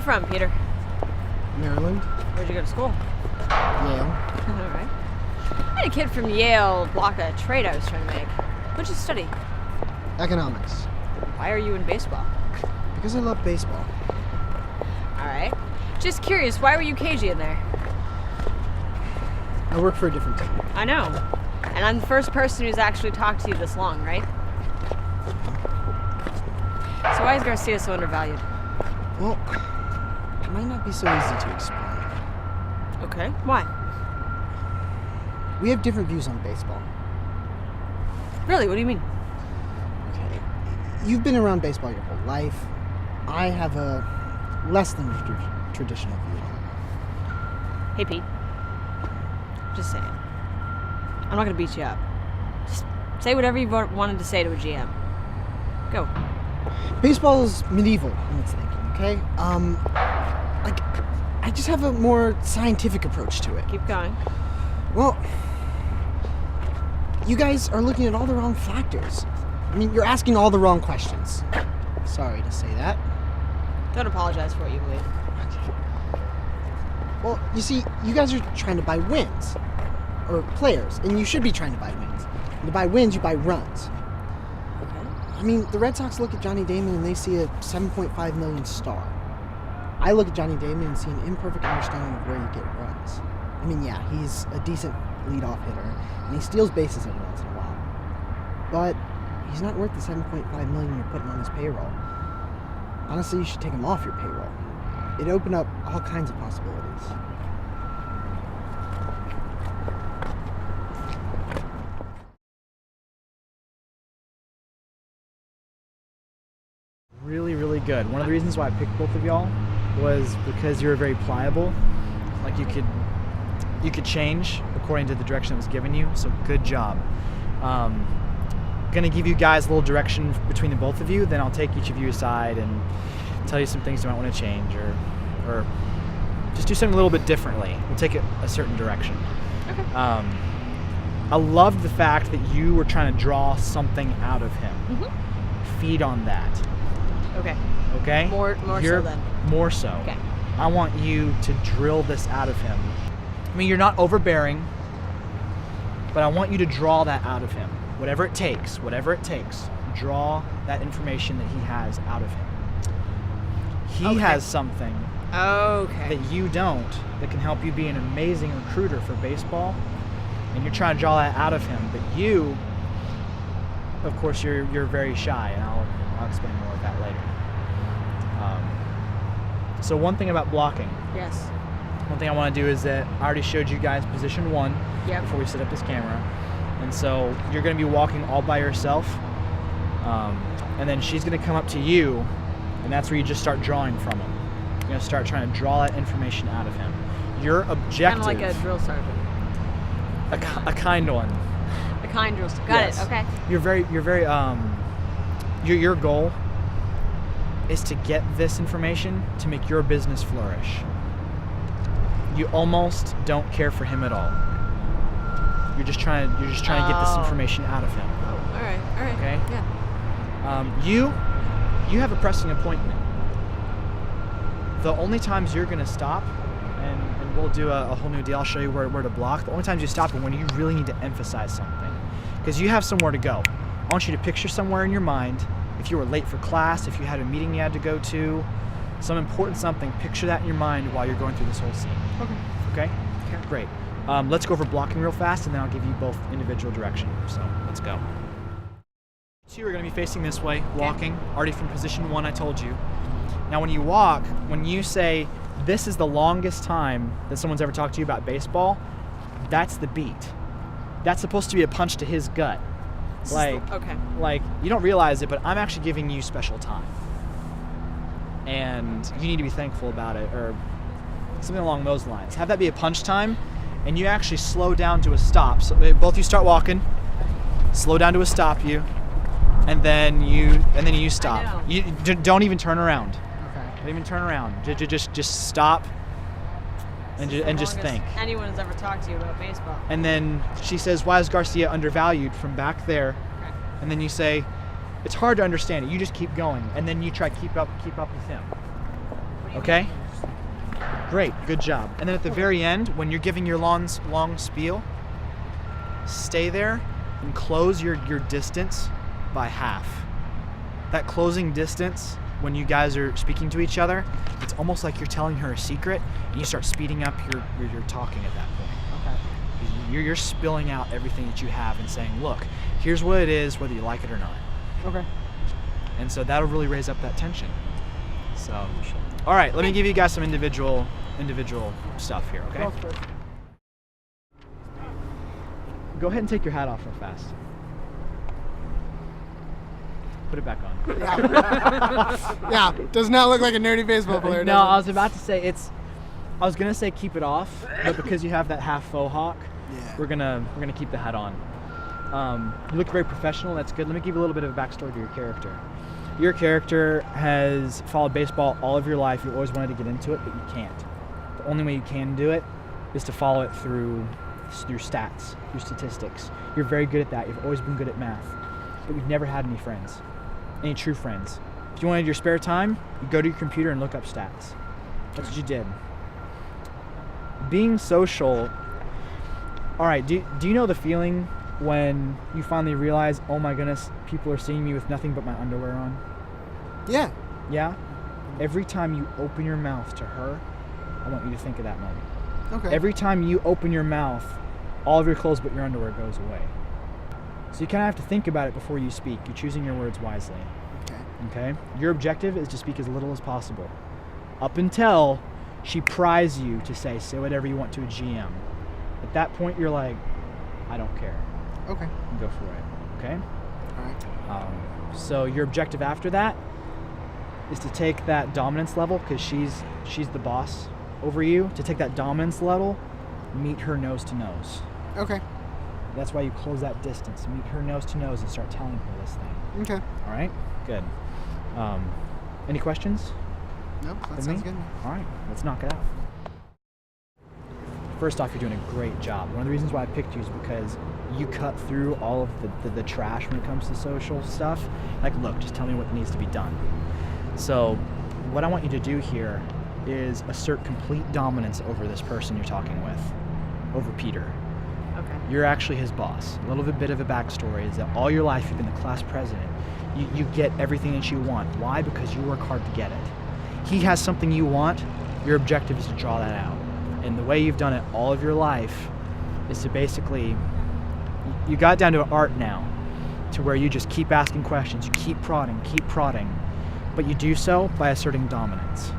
from, Peter? Maryland. Where'd you go to school? Yale. All right. I had a kid from Yale block a trade I was trying to make. What'd you study? Economics. Why are you in baseball? Because I love baseball. All right. Just curious, why were you cagey in there? I work for a different team. I know. And I'm the first person who's actually talked to you this long, right? So why is Garcia so undervalued? Well, it might not be so easy to explain. Okay. Why? We have different views on baseball. Really? What do you mean? Okay. You've been around baseball your whole life. I have a less than traditional view on it. Hey, Pete. Just say it. I'm not gonna beat you up. Just say whatever you wanted to say to a GM. Go. Baseball is medieval in its thinking, okay? I just have a more scientific approach to it. Keep going. Well, you guys are looking at all the wrong factors. I mean, you're asking all the wrong questions. Sorry to say that. Don't apologize for what you believe. Well, you see, you guys are trying to buy wins. Or players, and you should be trying to buy wins. And to buy wins, you buy runs. Okay. I mean, the Red Sox look at Johnny Damon and they see a 7.5 million star. I look at Johnny Damon and see an imperfect understanding of where you get runs. I mean, yeah, he's a decent leadoff hitter, and he steals bases every once in a while. But he's not worth the 7.5 million you're putting on his payroll. Honestly, you should take him off your payroll. It'd open up all kinds of possibilities. Really, really good. One of the reasons why I picked both of y'all was because you were very pliable. Like you could change according to the direction that was given you. So good job. Gonna give you guys a little direction between the both of you. Then I'll take each of you aside and tell you some things you might want to change or just do something a little bit differently. We'll take it a certain direction. Okay. I loved the fact that you were trying to draw something out of him. Mm-hmm. Feed on that. Okay. Okay? More so then. More so. Okay. I want you to drill this out of him. I mean, you're not overbearing, but I want you to draw that out of him. Whatever it takes, draw that information that he has out of him. He has something that you don't that can help you be an amazing recruiter for baseball, and you're trying to draw that out of him. But you, of course, you're very shy, and I'll explain more of that later. So one thing about blocking. Yes. One thing I want to do is that I already showed you guys position 1 before we set up this camera. And so you're going to be walking all by yourself. And then she's going to come up to you, and that's where you just start drawing from him. You're going to start trying to draw that information out of him. Your objective. Kind of like a drill sergeant. A kind one. A kind drill sergeant. Got it. Okay. Your goal is to get this information to make your business flourish. You almost don't care for him at all. You're just trying to get this information out of him. All right. Okay? Yeah. You have a pressing appointment. The only times you're gonna stop, and we'll do a whole new deal, I'll show you where to block. The only times you stop are when you really need to emphasize something. Because you have somewhere to go. I want you to picture somewhere in your mind. If you were late for class, if you had a meeting you had to go to, some important something, picture that in your mind while you're going through this whole scene. Okay? Great. Let's go over blocking real fast, and then I'll give you both individual direction. So let's go. So you're going to be facing this way, walking, already from position 1, I told you. Now when you walk, when you say, this is the longest time that someone's ever talked to you about that's the beat. That's supposed to be a punch to his gut. Like, you don't realize it, but I'm actually giving you special time. And you need to be thankful about it, or something along those lines. Have that be a punch time, and you actually slow down to a stop. So both you start walking, slow down to a stop, and then you stop. You don't even turn around. Okay. Don't even turn around. Just stop. And just think. Anyone has ever talked to you about baseball. And then she says, why is Garcia undervalued from back there? Okay. And then you say, it's hard to understand it. You just keep going. And then you try to keep up with him. What Okay? Great, good job. And then at the very end, when you're giving your long spiel, stay there and close your distance by half. That closing distance, when you guys are speaking to each other, it's almost like you're telling her a secret, and you start speeding up your talking at that point. Okay. You're spilling out everything that you have and saying, look, here's what it is, whether you like it or not. Okay. And so that'll really raise up that tension. So, all right, let me give you guys some individual stuff here, okay? Go ahead and take your hat off real fast. Put it back on. Yeah, does not look like a nerdy baseball player. No, I was about to say I was gonna say keep it off, but because you have that half faux hawk, we're gonna keep the hat on. You look very professional. That's good. Let me give you a little bit of a backstory to your character. Your character has followed baseball all of your life. You always wanted to get into it, but you can't. The only way you can do it is to follow it through your stats, your statistics. You're very good at that. You've always been good at math, but you've never had any friends, any true friends. If you wanted your spare time, you go to your computer and look up stats. That's what you did. Being social. All right, do you know the feeling when you finally realize, oh my goodness, people are seeing me with nothing but my underwear on? Yeah. Yeah? Every time you open your mouth to her, I want you to think of that moment. Okay. Every time you open your mouth, all of your clothes but your underwear goes away. So you kind of have to think about it before you speak. You're choosing your words wisely. Okay? Your objective is to speak as little as possible, up until she pries you to say whatever you want to a GM. At that point, you're like, I don't care. Okay. And go for it. Okay? All right. So your objective after that is to take that dominance level, because she's the boss over you. To take that dominance level, meet her nose to nose. Okay. That's why you close that distance. Meet her nose to nose and start telling her this thing. Okay. All right? Good. Any questions? Nope, that With sounds me? good. All right, let's knock it out. First off, you're doing a great job. One of the reasons why I picked you is because you cut through all of the trash when it comes to social stuff. Like, look, just tell me what needs to be done. So what I want you to do here is assert complete dominance over this person you're talking with, over Peter. Okay. You're actually his boss. A little bit of a backstory is that all your life you've been the class president. You get everything that you want. Why? Because you work hard to get it. He has something you want. Your objective is to draw that out. And the way you've done it all of your life is to basically, you got down to an art now, to where you just keep asking questions, you keep prodding, but you do so by asserting dominance.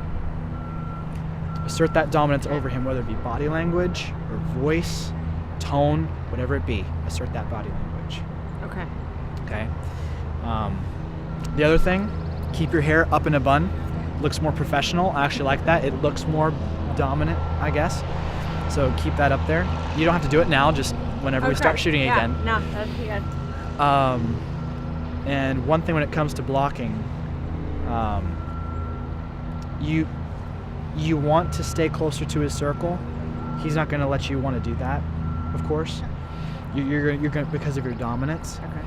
Assert that dominance over him, whether it be body language or voice, tone, whatever it be. Assert that body language. Okay. Okay. The other thing, keep your hair up in a bun. Looks more professional. I actually like that. It looks more dominant, I guess. So keep that up there. You don't have to do it now, just whenever we start shooting again. No, that's good. And one thing when it comes to blocking, you want to stay closer to his circle. He's not going to let you want to do that, of course. You're going because of your dominance. Okay.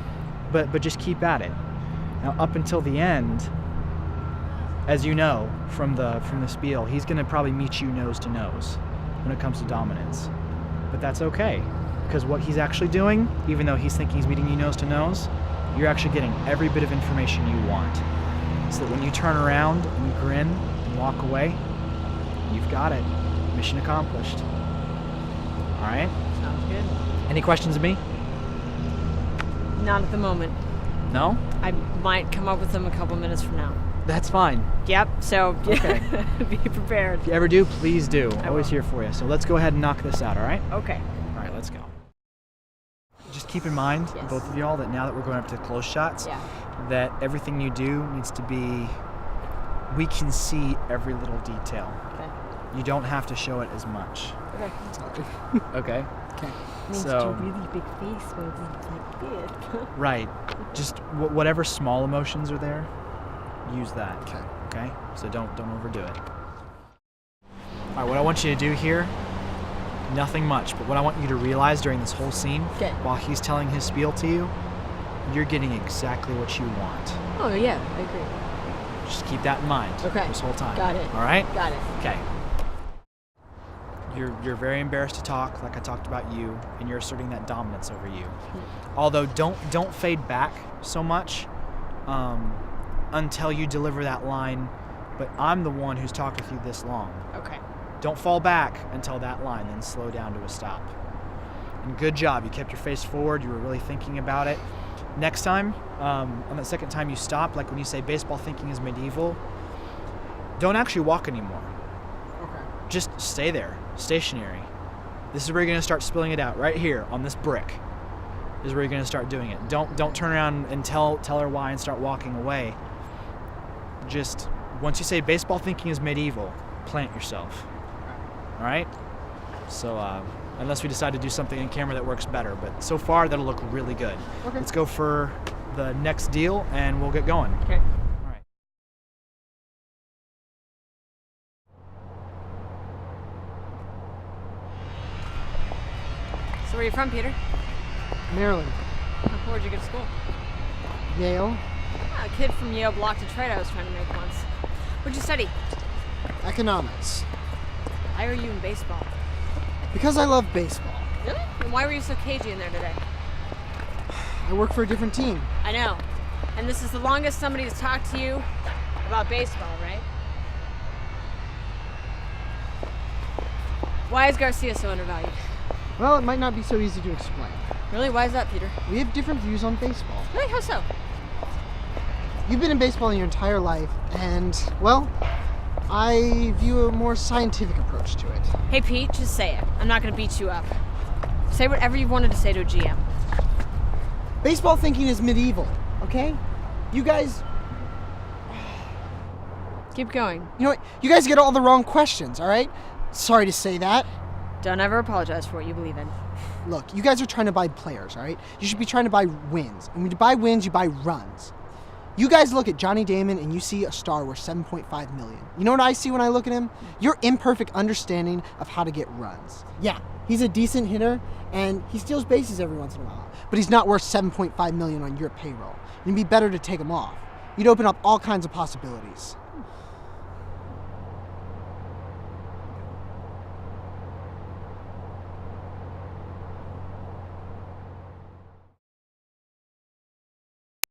But just keep at it. Now, up until the end, as you know from the spiel, he's going to probably meet you nose to nose when it comes to dominance. But that's okay, because what he's actually doing, even though he's thinking he's meeting you nose to nose, you're actually getting every bit of information you want. So that when you turn around and you grin and walk away, you've got it. Mission accomplished. All right? Sounds good. Any questions of me? Not at the moment. No? I might come up with them a couple minutes from now. That's fine. Yep, so Okay. be prepared. If you ever do, please do. I Always will. here for you. So let's go ahead and knock this out, all right? Okay. All right, let's go. Just keep in mind, Yes. both of y'all, that now that we're going up to close shots, Yeah. that everything you do needs to be, we can see every little detail. Okay. You don't have to show it as much. Okay. Okay? Okay. Means So- a really big face when it's like this. Right. Just whatever small emotions are there, use that. Okay. Okay? So don't overdo it. All right, what I want you to do here, nothing much, but what I want you to realize during this whole scene, Okay. while he's telling his spiel to you, you're getting exactly what you want. Oh yeah, I agree. Just keep that in mind. Okay. This whole time. Got it. All right. Got it. Okay. You're very embarrassed to talk, like I talked about you, and you're asserting that dominance over you. Although don't fade back so much until you deliver that line. But I'm the one who's talked with you this long. Okay. Don't fall back until that line, then slow down to a stop. And good job. You kept your face forward. You were really thinking about it. Next time, on the second time you stop, like when you say baseball thinking is medieval, don't actually walk anymore. Okay. Just stay there, stationary. This is where you're going to start spilling it out, right here on this brick. This is where you're going to start doing it. Don't turn around and tell her why and start walking away. Just once you say baseball thinking is medieval, plant yourself. All right? So unless we decide to do something in camera that works better, but so far that'll look really good. Okay. Let's go for the next deal and we'll get going. Okay. All right. So where are you from, Peter? Maryland. Where'd you go to school? Yale. A kid from Yale blocked a trade I was trying to make once. What'd you study? Economics. Why are you in baseball? Because I love baseball. Really? And why were you so cagey in there today? I work for a different team. I know. And this is the longest somebody's talked to you about baseball, right? Why is Garcia so undervalued? Well, it might not be so easy to explain. Really? Why is that, Peter? We have different views on baseball. Really? How so? You've been in baseball your entire life, and, well, I view a more scientific approach to it. Hey, Pete, just say it. I'm not going to beat you up. Say whatever you wanted to say to a GM. Baseball thinking is medieval, okay? You guys, Keep going. you know what? You guys get all the wrong questions, all right? Sorry to say that. Don't ever apologize for what you believe in. Look, you guys are trying to buy players, all right? You should be trying to buy wins. And when you buy wins, you buy runs. You guys look at Johnny Damon and you see a star worth $7.5 million. You know what I see when I look at him? Your imperfect understanding of how to get runs. Yeah, he's a decent hitter and he steals bases every once in a while, but he's not worth $7.5 million on your payroll. It'd be better to take him off. You'd open up all kinds of possibilities.